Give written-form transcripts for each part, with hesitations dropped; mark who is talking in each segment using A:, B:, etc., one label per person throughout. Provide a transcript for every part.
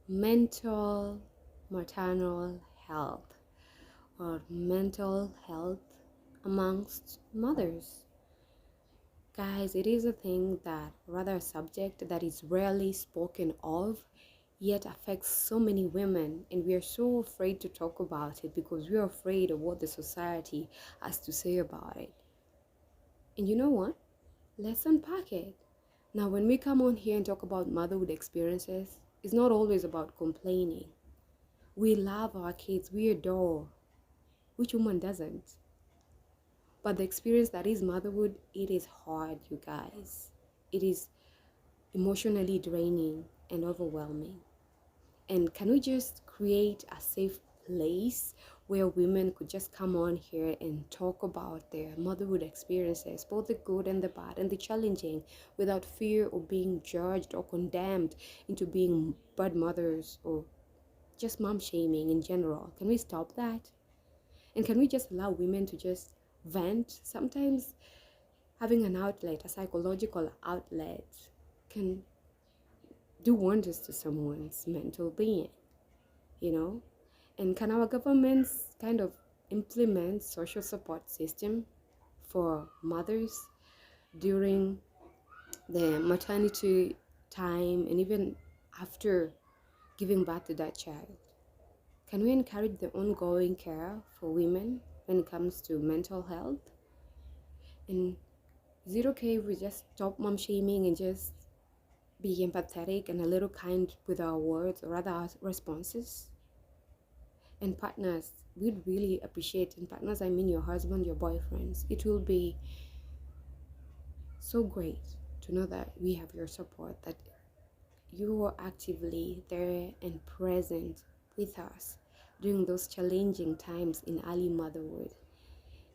A: mental maternal health or mental health amongst mothers. Guys, it is a thing that, rather a subject that is rarely spoken of, yet affects so many women, and we are so afraid to talk about it because we are afraid of what the society has to say about it. And you know what? Let's unpack it. Now, when we come on here and talk about motherhood experiences, it's not always about complaining. We love our kids, we adore. Which woman doesn't? But the experience that is motherhood, it is hard, you guys. It is emotionally draining and overwhelming. And can we just create a safe place where women could just come on here and talk about their motherhood experiences, both the good and the bad and the challenging, without fear of being judged or condemned into being bad mothers or just mom shaming in general? Can we stop that? And can we just allow women to just vent? Sometimes having an outlet, a psychological outlet, can do wonders to someone's mental being, you know? And can our governments kind of implement social support system for mothers during the maternity time and even after giving birth to that child? Can we encourage the ongoing care for women when it comes to mental health? And is it okay if we just stop mom shaming and just be empathetic and a little kind with our words or rather our responses? And partners, we'd really appreciate, and partners, I mean your husband, your boyfriends, it will be so great to know that we have your support, that you are actively there and present with us during those challenging times in early motherhood.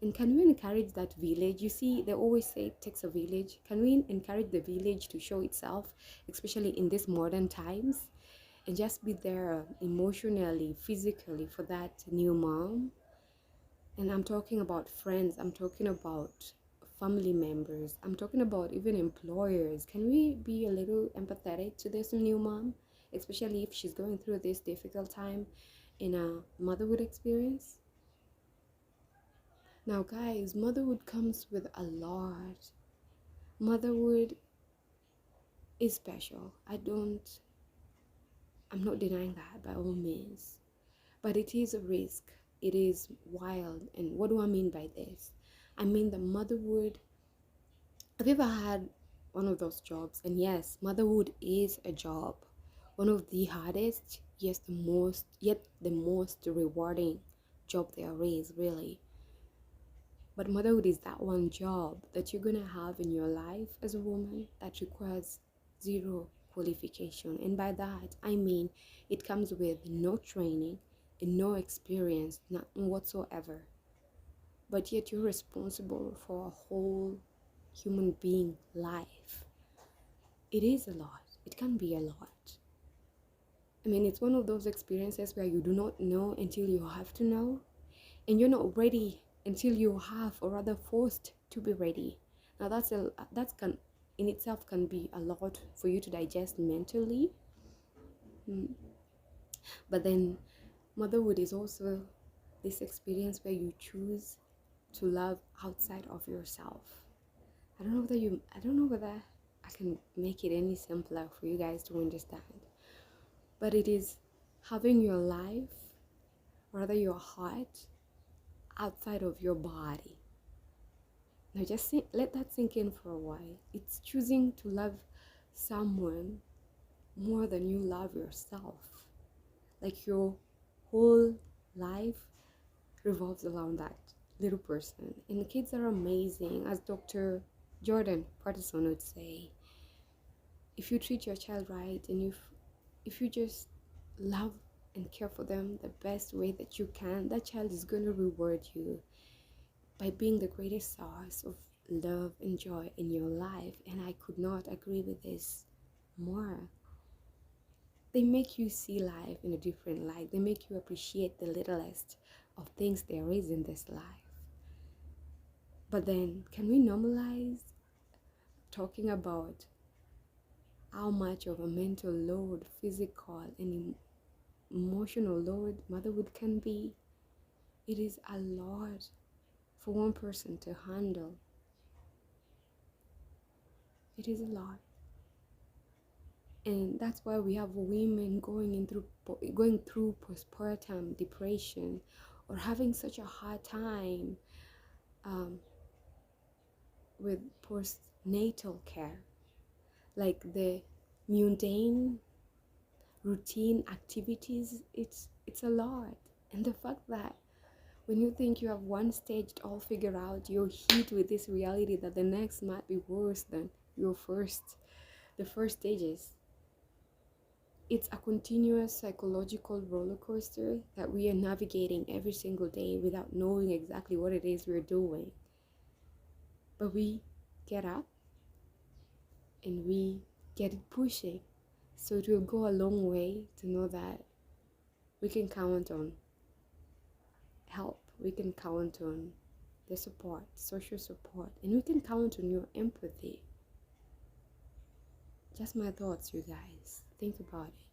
A: And can we encourage that village? You see, they always say it takes a village. Can we encourage the village to show itself, especially in these modern times, and just be there emotionally, physically for that new mom? And I'm talking about friends, I'm talking about family members, I'm talking about even employers. Can we be a little empathetic to this new mom, especially if she's going through this difficult time in a motherhood experience? Now, guys, motherhood comes with a lot. Motherhood is special. I'm not denying that by all means. But it is a risk. It is wild. And what do I mean by this? I mean the motherhood. Have you ever had one of those jobs? And yes, motherhood is a job. One of the hardest, yes, the most, yet the most rewarding job there is, really. But motherhood is that one job that you're gonna have in your life as a woman that requires zero qualification. And by that, I mean it comes with no training and no experience, nothing whatsoever. But yet you're responsible for a whole human being life. It is a lot. It can be a lot. I mean, it's one of those experiences where you do not know until you have to know, and you're not ready until you have, or rather forced to be ready. Now that's can in itself can be a lot for you to digest mentally. But then motherhood is also this experience where you choose to love outside of yourself. I don't know whether I can make it any simpler for you guys to understand. But it is having your life, rather your heart, outside of your body. Now let that sink in for a while. It's choosing to love someone more than you love yourself. Like your whole life revolves around that little person. And kids are amazing. As Dr. Jordan Peterson would say, if you treat your child right and if you just love and care for them the best way that you can, that child is going to reward you by being the greatest source of love and joy in your life. And I could not agree with this more. They make you see life in a different light. They make you appreciate the littlest of things there is in this life. But then, can we normalize talking about how much of a mental load, physical and emotional load motherhood can be. It is a lot for one person to handle. It is a lot. And that's why we have women going through postpartum depression or having such a hard time um, with postnatal care, like the mundane routine activities. It's a lot. And the fact that when you think you have one stage all figured out, you're hit with this reality that the next might be worse than the first stages. It's a continuous psychological roller coaster that we are navigating every single day without knowing exactly what it is we're doing. But we get up and we get it pushing. So it will go a long way to know that we can count on help, we can count on the support, social support, and we can count on your empathy. Just my thoughts, you guys. Think about it.